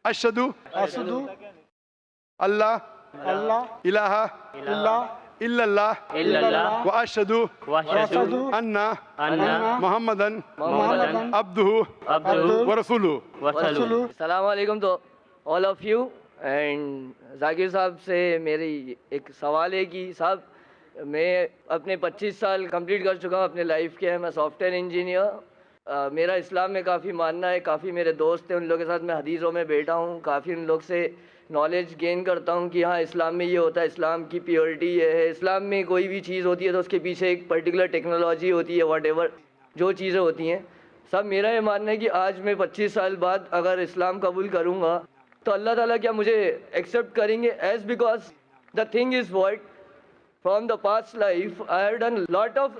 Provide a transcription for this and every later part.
अशहदु अशहदु अल्लाह अल्लाह इलाहा इल्ला इल्लल्लाह इल्लल्लाह व अशहदु वशहदु अन्ना अन्ना मोहम्मदन मुहम्मदन अब्दुहु अब्दुहु व रसूलुहु। वसलू। अस्सलाम वालेकुम तो all of you and Zakir साहब से मेरी एक सवाल है कि साहब मैं अपने 25 साल कंप्लीट कर चुका हूँ अपने लाइफ के। मैं सॉफ्टवेयर इंजीनियर। मेरा इस्लाम में काफ़ी मानना है, काफ़ी मेरे दोस्त हैं, उन लोगों के साथ मैं हदीसों में बैठा हूँ, काफ़ी उन लोग से नॉलेज गेन करता हूँ कि हाँ इस्लाम में ये होता है, इस्लाम की प्योरिटी ये है। इस्लाम में कोई भी चीज़ होती है तो उसके पीछे एक पर्टिकुलर टेक्नोलॉजी होती है, वॉट जो चीज़ें होती हैं। सब मेरा ये मानना है कि आज मैं 25 साल बाद अगर इस्लाम कबूल करूँगा तो अल्लाह ताला क्या मुझे एक्सेप्ट करेंगे? As because the thing is what from the past life I have done lot of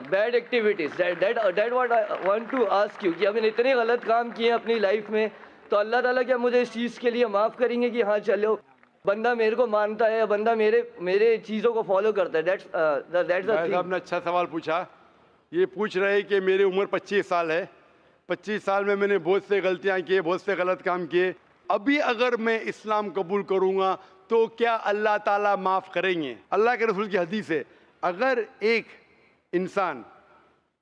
bad activities. That what I want to ask you कि अब मैंने इतने गलत काम किए अपनी लाइफ में, तो अल्लाह ताला क्या मुझे इस चीज़ के लिए माफ़ करेंगे कि हाँ चलो बंदा मेरे को मानता है या बंदा मेरे चीज़ों को फॉलो करता है? That's the thing. आपने अच्छा सवाल पूछा। ये पूछ रहे हैं कि मेरी उम्र 25 साल है, 25 साल में मैंने बहुत से गलतियां की, बहुत से गलत काम किए। अभी अगर मैं इस्लाम कबूल करूंगा तो क्या अल्लाह ताला माफ़ करेंगे? अल्लाह के रसूल की हदीस है, अगर एक इंसान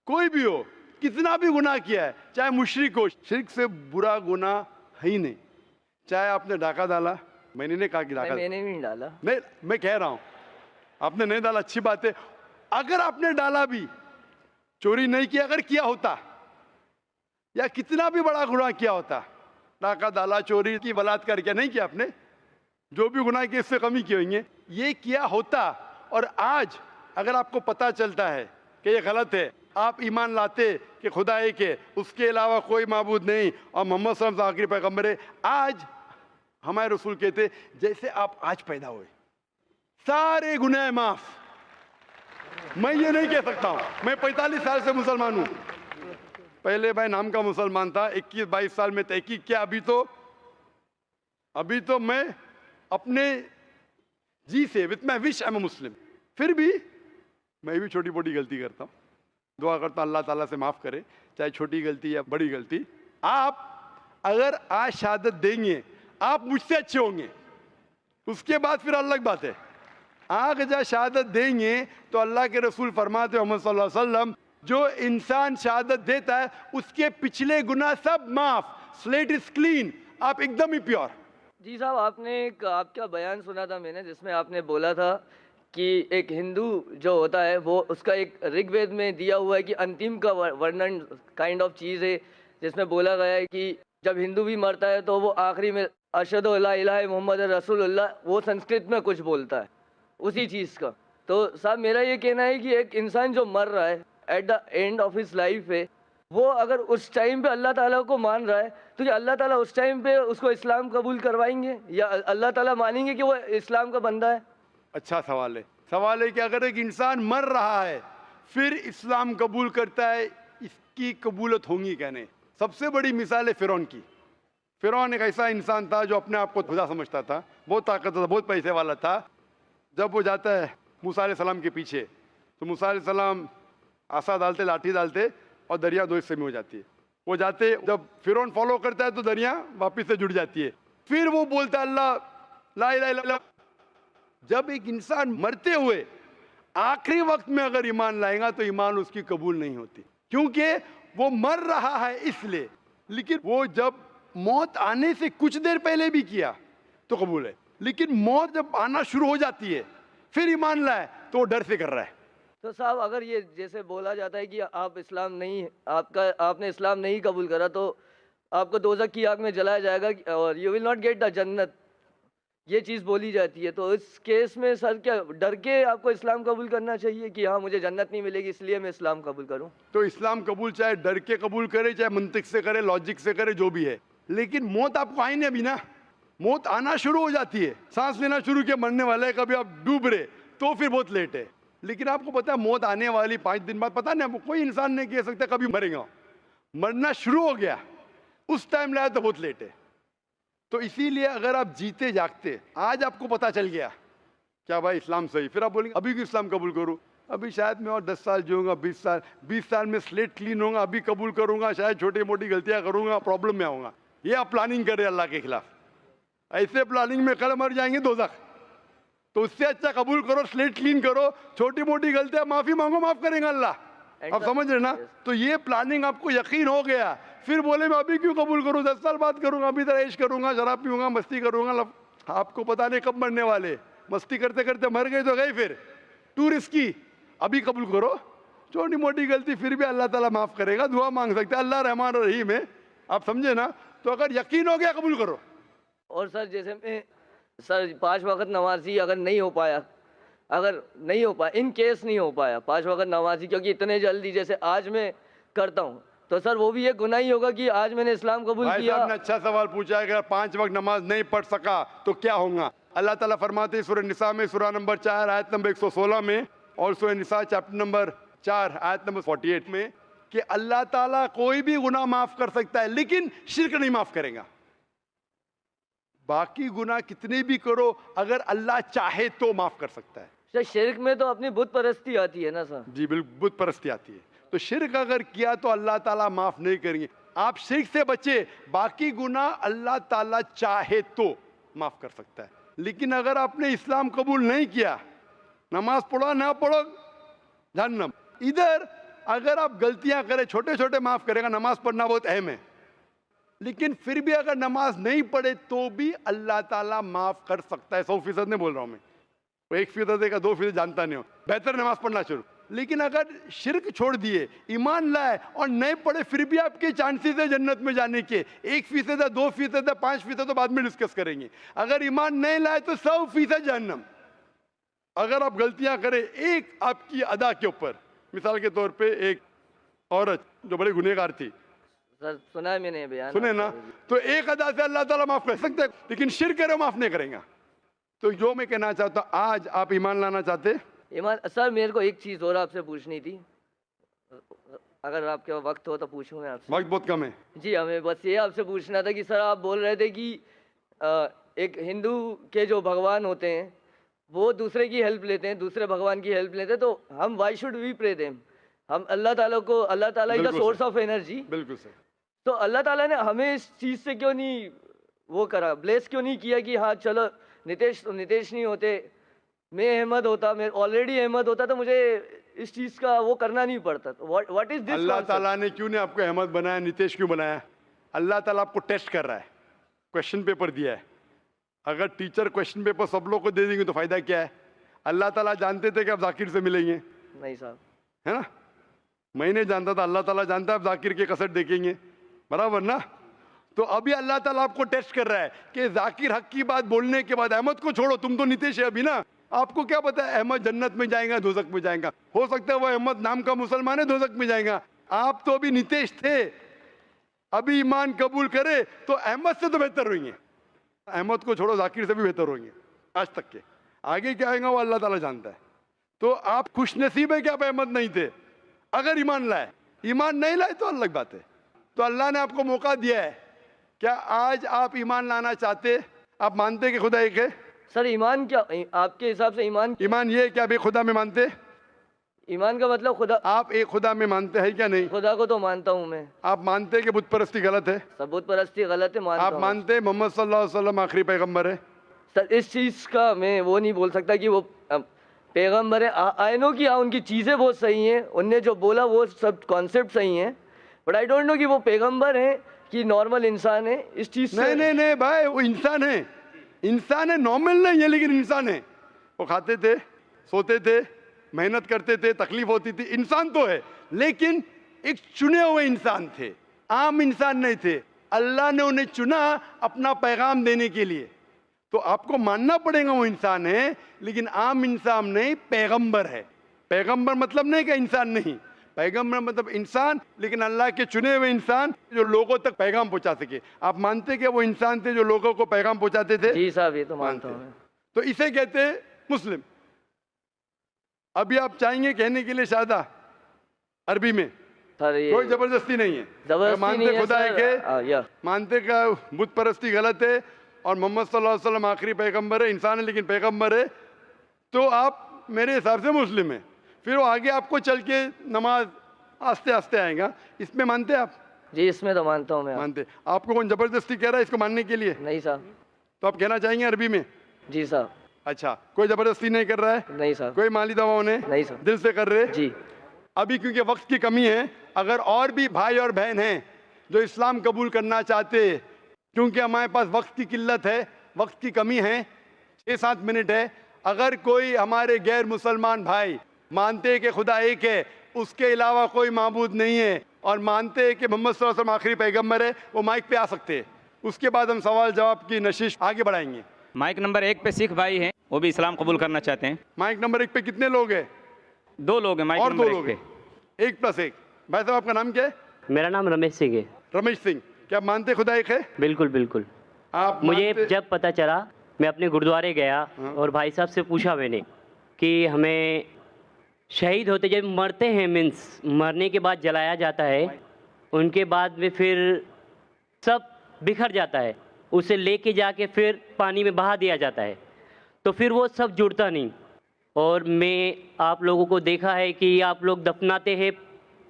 कोई भी हो, कितना भी गुनाह किया है, चाहे मुशरिक हो, शिर्क से बुरा गुनाह है ही नहीं। चाहे आपने डाका डाला, मैंने नहीं कहा कि डाका, मैंने भी नहीं डाला, नहीं मैं कह रहा हूँ आपने नहीं डाला, अच्छी बात है। अगर आपने डाला भी, चोरी नहीं किया, अगर किया होता या कितना भी बड़ा गुनाह किया होता, डाका डाला, चोरी की, बलात्कार किया, नहीं किया आपने, जो भी गुनाह किए इससे कमी की होंगे, ये किया होता और आज अगर आपको पता चलता है कि ये गलत है, आप ईमान लाते कि खुदा एक है, उसके अलावा कोई माबूद नहीं और मोहम्मद सल्लल्लाहु अलैहि वसल्लम आखिरी पैगंबर है, आज हमारे रसूल कहते जैसे आप आज पैदा हुए, सारे गुनाह माफ। मैं ये नहीं कह सकता हूँ, मैं 45 साल से मुसलमान हूँ। पहले भाई नाम का मुसलमान था, 21-22 साल में तहकीक किया। अभी तो मैं अपने जी से with my wish I am Muslim. फिर भी मैं भी छोटी मोटी गलती करता हूँ, दुआ करता हूँ अल्लाह ताला से माफ़ करे, चाहे छोटी गलती या बड़ी गलती। आप अगर आज शहादत देंगे, आप मुझसे अच्छे होंगे, उसके बाद फिर अलग बात है। आग जब शहादत देंगे तो अल्लाह के रसूल फरमाते मोहम्मद सल्लल्लाहु अलैहि वसल्लम, जो इंसान शहादत देता है उसके पिछले गुनाह सब माफ, स्लेट इज क्लीन, आप एकदम ही प्योर। जी साहब, आपने एक आपका बयान सुना था मैंने, जिसमें आपने बोला था कि एक हिंदू जो होता है वो उसका एक ऋग्वेद में दिया हुआ है कि अंतिम का वर्णन काइंड ऑफ चीज़ है, जिसमें बोला गया है कि जब हिंदू भी मरता है तो वो आखिरी में अशहदु अल्ला इलाहा मोहम्मद रसूलुल्लाह, वो संस्कृत में कुछ बोलता है उसी चीज़ का। तो साहब मेरा ये कहना है कि एक इंसान जो मर रहा है at the end of his life है, वो अगर उस टाइम पे अल्लाह ताला को मान रहा है तो क्या अल्लाह ताला उस टाइम पे उसको इस्लाम कबूल करवाएंगे या अल्लाह ताला मानेंगे कि वो इस्लाम का बंदा है? अच्छा सवाल है। सवाल है कि अगर एक इंसान मर रहा है फिर इस्लाम कबूल करता है, इसकी कबूलत होंगी कहने। सबसे बड़ी मिसाल है फिरौन की। फिरौन एक ऐसा इंसान था जो अपने आप को खुदा समझता था, बहुत ताकतवर था, बहुत पैसे वाला था। जब वो जाता है मूसा अलैहिस्सलाम के पीछे तो मूसा अलैहिस्सलाम आसा डालते, लाठी डालते और दरिया दो हिस्से में हो जाती है। वो जाते, जब फिरौन फॉलो करता है तो दरिया वापिस से जुड़ जाती है। फिर वो बोलता है अल्लाह ला इलाहा इल्लल्लाह। जब एक इंसान मरते हुए आखिरी वक्त में अगर ईमान लाएगा तो ईमान उसकी कबूल नहीं होती, क्योंकि वो मर रहा है इसलिए। लेकिन वो जब मौत आने से कुछ देर पहले भी किया तो कबूल है, लेकिन मौत जब आना शुरू हो जाती है फिर ईमान लाए तो वो डर से कर रहा है। तो साहब अगर ये जैसे बोला जाता है कि आप इस्लाम नहीं, आपने इस्लाम नहीं कबूल करा तो आपको दोज़ख की आग में जलाया जाएगा और you will not get the जन्नत, ये चीज़ बोली जाती है। तो इस केस में सर क्या डर के आपको इस्लाम कबूल करना चाहिए कि हाँ मुझे जन्नत नहीं मिलेगी इसलिए मैं इस्लाम कबूल करूँ? तो इस्लाम कबूल चाहे डर के कबूल करे, चाहे मंतिक से करे, लॉजिक से करे, जो भी है, लेकिन मौत आपको आई नहीं अभी ना। मौत आना शुरू हो जाती है, सांस लेना शुरू किया, मरने वाला है, कभी आप डूब रहे तो फिर बहुत लेट है। लेकिन आपको पता है मौत आने वाली 5 दिन बाद, पता नहीं आपको, कोई इंसान नहीं कह सकता कभी मरेगा। मरना शुरू हो गया उस टाइम लाया तो बहुत लेट है। तो इसीलिए अगर आप जीते जागते आज आपको पता चल गया क्या भाई इस्लाम सही, फिर आप बोलेंगे अभी क्यों इस्लाम कबूल करूँ, अभी शायद मैं और 10 साल जीऊँगा, 20 साल में स्लेट क्लीन होगा, अभी कबूल करूँगा, शायद छोटी मोटी गलतियाँ करूँगा, प्रॉब्लम में आऊँगा। ये आप प्लानिंग कर रहे हैं अल्लाह के खिलाफ। ऐसे प्लानिंग में कल मर जाएंगे दोज़ख। तो उससे अच्छा कबूल करो, स्लेट क्लीन करो, छोटी मोटी गलतियां माफी मांगो, माफ करेंगे अल्लाह। आप समझ रहे ना? तो ये प्लानिंग आपको यकीन हो गया, फिर बोले मैं अभी क्यों कबूल करूं, 10 साल बाद करूंगा, अभी तरह ऐश करूंगा, शराब पीऊंगा, मस्ती करूंगा। आपको पता नहीं कब मरने वाले, मस्ती करते करते मर गए तो गए, फिर टू रिस्की। अभी कबूल करो, छोटी मोटी गलती फिर भी अल्लाह ताला माफ करेगा, दुआ मांग सकते हैं, अल्लाह रहमान रहीम है। आप समझे ना? तो अगर यकीन हो गया कबूल करो। और सर जैसे मैं सर 5 वक्त नमाजी अगर नहीं हो पाया, इन केस नहीं हो पाया 5 वक्त नमाजी, क्योंकि इतने जल्दी जैसे आज मैं करता हूँ, तो सर वो भी एक गुनाह ही होगा कि आज मैंने इस्लाम कबूल भाई किया। साहब ने अच्छा सवाल पूछा है, अगर 5 वक्त नमाज नहीं पढ़ सका तो क्या होगा? अल्लाह ताला फरमाते हैं सूरह निसा में, सूरह नंबर 4 आयत नंबर 116 में, और सूरह निसा चैप्टर नंबर 4 आयत नंबर 48 में, कि अल्लाह ताला कोई भी गुनाह माफ कर सकता है, लेकिन शिर्क नहीं माफ करेगा। बाकी गुनाह कितने भी करो, अगर अल्लाह चाहे तो माफ कर सकता है। सर शिर्क में तो अपनी बुत परस्ती आती है ना सर? जी बिल्कुल, बुत परस्ती आती है। तो शिर्क अगर किया तो अल्लाह ताला माफ नहीं करेंगे। आप शिर्क से बचे, बाकी गुनाह अल्लाह ताला चाहे तो माफ कर सकता है। लेकिन अगर आपने इस्लाम कबूल नहीं किया, नमाज पढ़ो ना पढ़ो जहन्नम। इधर अगर आप गलतियां करें, छोटे छोटे माफ करेगा, नमाज पढ़ना बहुत अहम है, लेकिन फिर भी अगर नमाज नहीं पढ़े तो भी अल्लाह ताला माफ कर सकता है। 100% नहीं बोल रहा हूं मैं, 1% का 2% जानता नहीं हो, बेहतर नमाज पढ़ना शुरू। लेकिन अगर शिर्क छोड़ दिए, ईमान लाए और नहीं पढ़े, फिर भी आपके चांसेस है जन्नत में जाने के। 1% 2% 5% तो बाद में डिस्कस करेंगे। अगर ईमान नहीं लाए तो 100% जहन्नम। अगर आप गलतियां करें, एक आपकी अदा के ऊपर, मिसाल के तौर पे एक औरत जो बड़ी गुनहगार थी, सर सुना है मैंने बयान, सुने ना, तो एक अदा से अल्लाह ताला माफ कर सकते हैं, लेकिन शिर्क करे माफ नहीं करेगा। तो जो मैं कहना चाहता हूं, आज आप ईमान लाना चाहते? ईमान सर मेरे को एक चीज़ और आपसे पूछनी थी, अगर आपके वक्त हो तो पूछूं मैं आपसे? वक्त बहुत कम है जी, हमें बस ये आपसे पूछना था कि सर आप बोल रहे थे कि एक हिंदू के जो भगवान होते हैं वो दूसरे की हेल्प लेते हैं, दूसरे भगवान की हेल्प लेते हैं, तो हम why should we pray them? हम अल्लाह ताला को, अल्लाह ताला इज द बिल्कुल सोर्स सर। ऑफ एनर्जी, बिल्कुल सर। तो अल्लाह ताला ने हमें इस चीज़ से क्यों नहीं वो करा, ब्लेस क्यों नहीं किया कि हाँ चलो नितेश नहीं होते, मैं अहमद होता, मैं ऑलरेडी अहमद होता, तो मुझे इस चीज़ का वो करना नहीं पड़ता। तो व्हाट इज दिस? अल्लाह ताला ने क्यों नहीं आपको अहमद बनाया, नितेश क्यों बनाया? अल्लाह ताला आपको टेस्ट कर रहा है, क्वेश्चन पेपर दिया है। अगर टीचर क्वेश्चन पेपर सब लोग को दे देंगे तो फायदा क्या है? अल्लाह ताला जानते थे कि आप जाकिर से मिलेंगे, नहीं साहब, है ना? मैं नहीं जानता था, अल्लाह ताला जानता है आप जाकिर के कसर देखेंगे, बराबर ना? तो अभी अल्लाह ताला आपको टेस्ट कर रहा है कि जाकिर हक की बात बोलने के बाद, अहमद को छोड़ो, तुम तो नितेश है अभी ना, आपको क्या पता है अहमद जन्नत में जाएगा दोज़ख में जाएगा? हो सकता है वो अहमद नाम का मुसलमान है, दोज़ख में जाएगा। आप तो अभी नितेश थे, अभी ईमान कबूल करे तो अहमद से तो बेहतर होंगे, अहमद को छोड़ो जाकिर से भी बेहतर होंगे आज तक के। आगे क्या आएगा वो अल्लाह ताला जानता है। तो आप खुश नसीब है कि आप अहमद नहीं थे, अगर ईमान लाए। ईमान नहीं लाए तो अलग बात है। तो अल्लाह ने आपको मौका दिया है, क्या आज आप ईमान लाना चाहते? आप मानते कि खुदा एक है? सर ईमान क्या आपके हिसाब से? ईमान ये है कि आप एक खुदा में मानते? ईमान का मतलब खुदा, आप एक खुदा में मानते हैं क्या नहीं? खुदा को तो मानता हूँ मैं। आप मानते हैं कि बुत परस्ती गलत है? सबूत परस्ती गलत है, मानता आप हूँ। मानते हैं मोहम्मद सल्लल्लाहु अलैहि वसल्लम आखिरी पैगंबर है? सर इस चीज़ का मैं वो नहीं बोल सकता कि वो पैगंबर है। आई नो कि हाँ उनकी चीज़ें बहुत सही हैं, उनने जो बोला वो सब कॉन्सेप्ट सही हैं, बट आई डोंट नो कि वो पैगंबर हैं कि नॉर्मल इंसान है। इस चीज़ से नहीं भाई, वो इंसान है, इंसान है, नॉर्मल नहीं है लेकिन इंसान है। वो खाते थे, सोते थे, मेहनत करते थे, तकलीफ होती थी, इंसान तो है, लेकिन एक चुने हुए इंसान थे, आम इंसान नहीं थे। अल्लाह ने उन्हें चुना अपना पैगाम देने के लिए। तो आपको मानना पड़ेगा वो इंसान है, लेकिन आम इंसान नहीं, पैगंबर है। पैगंबर मतलब नहीं कि इंसान नहीं, पैगंबर मतलब इंसान, लेकिन अल्लाह के चुने हुए इंसान जो लोगों तक पैगाम पहुंचा सके। आप मानते कि वो इंसान थे जो लोगों को पैगाम पहुंचाते थे? जी साहब, ये तो मानता हूं मैं। तो इसे कहते हैं मुस्लिम। अभी आप चाहेंगे कहने के लिए शादा अरबी में, सर ये कोई जबरदस्ती नहीं है। जबरदस्ती मानते नहीं है खुदा है सर, या के, मानते का बुत परस्ती गलत है और मोहम्मद सल्लल्लाहु अलैहि वसल्लम आखिरी पैगंबर है, इंसान है लेकिन पैगंबर है, तो आप मेरे हिसाब से मुस्लिम है। फिर वो आगे आपको चल के नमाज आस्ते आस्ते आएगा, इसमें मानते आप? जी इसमें तो मानता हूँ मैं। मानते। आपको कौन जबरदस्ती कह रहा है इसको मानने के लिए? नहीं साहब। तो आप कहना चाहेंगे अरबी में? जी साहब। अच्छा, कोई जबरदस्ती नहीं कर रहा है? नहीं साहब। कोई माली दबाव नहीं? नहीं साहब। दिल से कर रहे? जी। अभी क्योंकि वक्त की कमी है, अगर और भी भाई और बहन हैं जो इस्लाम कबूल करना चाहते, क्योंकि हमारे पास वक्त की किल्लत है, वक्त की कमी है, 6-7 मिनट है, अगर कोई हमारे गैर मुसलमान भाई मानते हैं कि खुदा एक है, उसके अलावा कोई माबूद नहीं है, और मानते हैं कि मोहम्मद सल्लल्लाहु अलैहि वसल्लम आखिरी पैगम्बर है, वो माइक पे आ सकते हैं। उसके बाद हम सवाल जवाब की नशिश आगे बढ़ाएंगे। माइक नंबर 1 पे सिख भाई हैं, वो भी इस्लाम कबूल करना चाहते हैं। माइक नंबर 1 पे कितने लोग हैं? 2 लोग हैं माइक और 2 नंबर 1 लोग पे। हैं, 1+1। भाई साहब आपका नाम क्या है? मेरा नाम रमेश सिंह है। रमेश सिंह। क्या आप मानते खुदा एक है? बिल्कुल बिल्कुल। आप मुझे मानते- जब पता चला, मैं अपने गुरुद्वारे गया और भाई साहब से पूछा मैंने कि हमें शहीद होते जब मरते हैं, मीन्स मरने के बाद जलाया जाता है, उनके बाद में फिर सब बिखर जाता है, उसे लेके जाके फिर पानी में बहा दिया जाता है, तो फिर वो सब जुड़ता नहीं। और मैं आप लोगों को देखा है कि आप लोग दफनाते हैं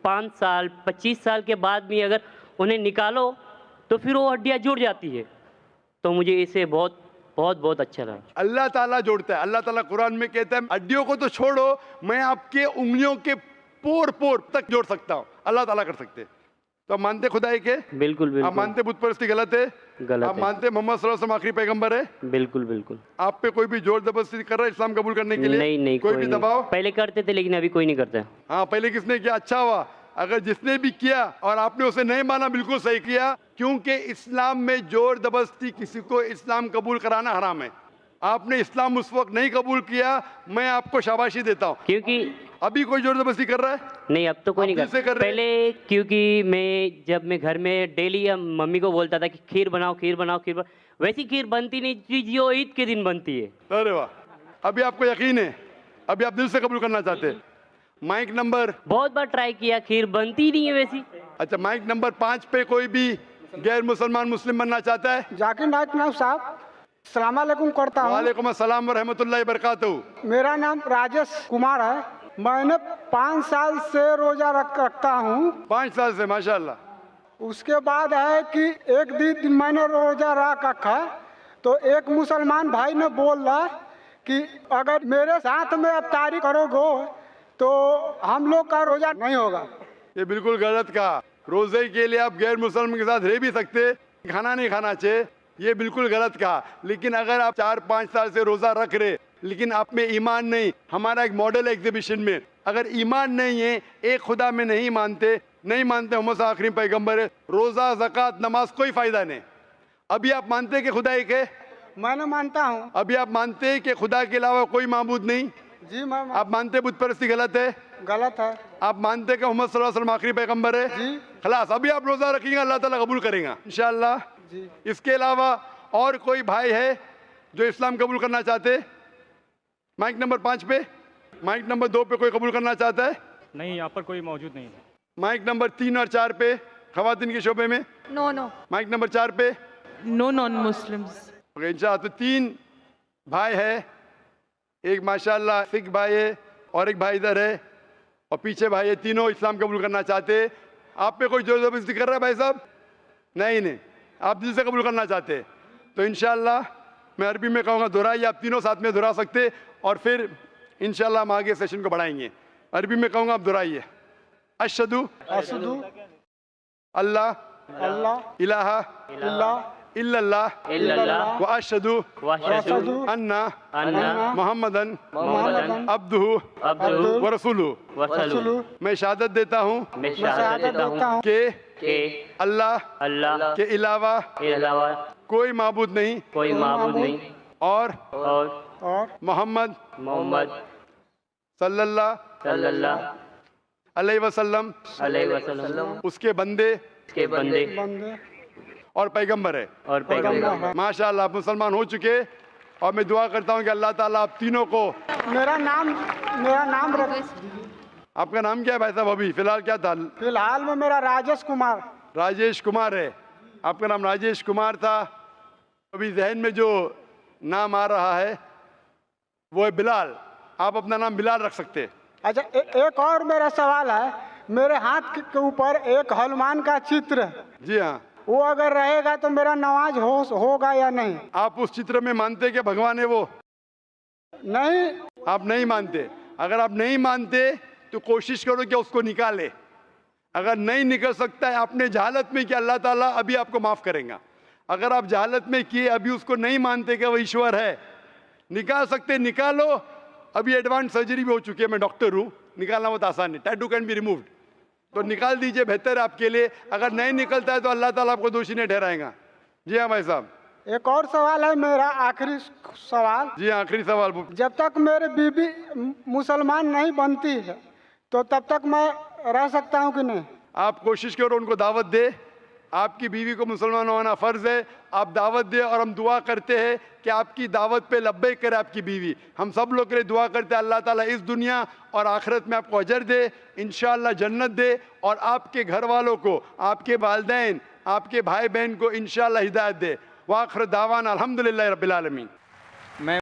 5 साल 25 साल के बाद भी अगर उन्हें निकालो तो फिर वो हड्डियाँ जुड़ जाती है। तो मुझे इसे बहुत बहुत बहुत अच्छा लगा। अल्लाह ताला जोड़ता है। अल्लाह ताला कुरान में कहता है, हड्डियों को तो छोड़ो, मैं आपके उंगलियों के पोर पोर तक जोड़ सकता हूँ। अल्लाह ताला कर सकते हैं। तो आप मानते खुदा एक है? बिल्कुल आप बिल्कुल। मानते बुत परस्ती गलत है? गलत आप है। मानते मोहम्मद सल्लल्लाहु अलैहि वसल्लम आखिरी पैगंबर है? बिल्कुल बिल्कुल। आप पे कोई भी जोर जबरदस्ती कर रहा है इस्लाम कबूल करने के लिए? नहीं नहीं, कोई भी नहीं। दबाव? पहले करते थे लेकिन अभी कोई नहीं करता। हाँ, पहले किसने किया? अच्छा हुआ। अगर जिसने भी किया और आपने उसे नहीं माना, बिल्कुल सही किया, क्योंकि इस्लाम में जोर जबरदस्ती किसी को इस्लाम कबूल कराना हराम है। आपने इस्लाम उस वक्त नहीं कबूल किया, मैं आपको शाबाशी देता हूँ। क्योंकि अभी कोई जोर जबरदस्ती कर रहा है? नहीं, अब तो कोई नहीं आप दिल से करता। कर रहे हैं? पहले क्योंकि जब मैं घर में डेली मम्मी को बोलता था कि खीर बनाओ खीर बनाओ खीर बनाओ, वैसी खीर बनती नहीं थी जो ईद के दिन बनती है। अरे वाह, अभी आपको यकीन है? अभी आप दिल से कबूल करना चाहते हैं? माइक नंबर, बहुत बार ट्राई किया, खीर बनती नहीं है वैसी। अच्छा, माइक नंबर 5 पे कोई भी गैर मुसलमान मुस्लिम बनना चाहता है? जाकिर नाइक नाम साहब, सलाम अलैकुम करता हूँ। वालेकुम अस्सलाम व रहमतुल्लाहि व बरकातहू। मेरा नाम राजेश कुमार है। मैंने 5 साल से रोजा रखता हूँ। 5 साल से, माशाल्लाह। उसके बाद है कि एक दिन मैंने रोजा रखा, तो एक मुसलमान भाई ने बोला कि अगर मेरे साथ में अफ्तारी करोगे तो हम लोग का रोजा नहीं होगा। ये बिल्कुल गलत कहा। रोजे के लिए आप गैर मुसलमान के साथ रह भी सकते, खाना नहीं खाना चाहिए, ये बिल्कुल गलत कहा। लेकिन अगर आप 4-5 साल से रोजा रख रहे लेकिन आप में ईमान नहीं, हमारा एक मॉडल है एग्जीबिशन में, अगर ईमान नहीं है, एक खुदा में नहीं मानते मोहम्मद आखिरी पैगंबर है, रोजा ज़कात नमाज कोई फायदा नहीं। अभी आप मानते हैं कि खुदा एक है? मैंने मानता हूँ। अभी आप मानते हैं कि खुदा के अलावा कोई माबूद नहीं? जी मैं आप मानते हैं बुत परस्ती गलत है? गलत है। आप मानते हैं कि मोहम्मद सल्लल्लाहु अलैहि वसल्लम आखिरी पैगंबर है? जी। खलास, अभी आप रोजा रखेंगे, अल्लाह ताला कबूल करेगा इंशाअल्लाह। जी। इसके अलावा और कोई भाई है जो इस्लाम कबूल करना चाहते? माइक नंबर 5 पे। माइक नंबर 2 पे कोई कबूल करना चाहता है? नहीं, यहाँ पर कोई मौजूद नहीं है। माइक नंबर 3 और 4 पे खवातीन के शोबे में? No. माइक नंबर 4 पे? No non-Muslims. इंशाअल्लाह। तो 3 भाई है, एक माशाल्लाह सिख भाई है और एक भाई इधर है और पीछे भाई है, तीनों इस्लाम कबूल करना चाहते हैं। आप पे कोई जोर जबरदस्ती कर रहा है भाई साहब? नहीं, आप दिल से कबूल करना चाहते हैं। तो इंशाअल्लाह मैं अरबी में कहूँगा दोहराइए, आप तीनों साथ में दोहरा सकते और फिर इंशाअल्लाह हम आगे सेशन को बढ़ाएंगे। अरबी में कहूँगा, आप दोहराइए। अशहदु अशहदु अल्लाह अल्लाह इलाहा इल्लल्लाह इल्लल्लाह इल्लल्लाह व अशहदु वअशहदु अन्ना अन्ना मुहम्मदन मुहम्मदन अब्दुहु अब्दुहु व रसूलुहु। वरसूलुहु। मैं शहादत देता हूँ मैं शहादत देता हूँ कि अल्लाह अल्लाह के अलावा के अलावा कोई माबूद नहीं कोई माबूद नहीं और और मोहम्मद मोहम्मद सल्लल्लाहु सल्लल्लाहु अलैहि वसल्लम अलैहि वसल्लम उसके बंदे के बंदे बंदे और पैगंबर है। और पैगंबर है। माशाअल्लाह, आप मुसलमान हो चुके और मैं दुआ करता हूँ कि अल्लाह ताला आप तीनों को। मेरा नाम आपका नाम क्या है भाई साहब? अभी फिलहाल क्या था? फिलहाल में मेरा राजेश कुमार। राजेश कुमार है। आपका नाम राजेश कुमार था। अभी जहन में जो नाम आ रहा है वो है बिलाल। आप अपना नाम बिलाल रख सकते हैं। अच्छा, एक और मेरा सवाल है। मेरे हाथ के ऊपर एक हनुमान का चित्र है, जी हाँ। वो अगर रहेगा तो मेरा नमाज होगा या नहीं? आप उस चित्र में मानते कि भगवान है वो? नहीं। आप नहीं मानते। अगर आप नहीं मानते तो कोशिश करो कि उसको निकाले। अगर नहीं निकल सकता है, आपने जहालत में किया, अल्लाह ताला अभी आपको माफ करेगा। अगर आप जहालत में किए, अभी उसको नहीं मानते कि वो ईश्वर है, निकाल सकते निकालो। अभी एडवांस सर्जरी भी हो चुकी है, मैं डॉक्टर हूँ, निकालना बहुत आसान है। टैटू कैन बी रिमूव्ड, तो निकाल दीजिए, बेहतर है आपके लिए। अगर नहीं निकलता है तो अल्लाह ताला आपको दोषी नहीं ठहराएगा। जी हाँ भाई साहब। एक और सवाल है मेरा, आखिरी सवाल। जी हाँ, आखिरी सवाल। जब तक मेरी बीबी मुसलमान नहीं बनती है तो तब तक मैं रह सकता हूँ कि नहीं? आप कोशिश करो, उनको दावत दे। आपकी बीवी को मुसलमान होना फ़र्ज़ है, आप दावत दे। और हम दुआ करते हैं कि आपकी दावत पे लब्बैक करे आपकी बीवी। हम सब लोग के लिए दुआ करते हैं, अल्लाह ताला इस दुनिया और आखिरत में आपको अजर दे, इंशाअल्लाह जन्नत दे, और आपके घर वालों को, आपके वालिदैन, आपके भाई बहन को इंशाअल्लाह हिदायत दे। वाखिर दावाना अल्हम्दुलिल्लाहि रब्बिल आलमीन।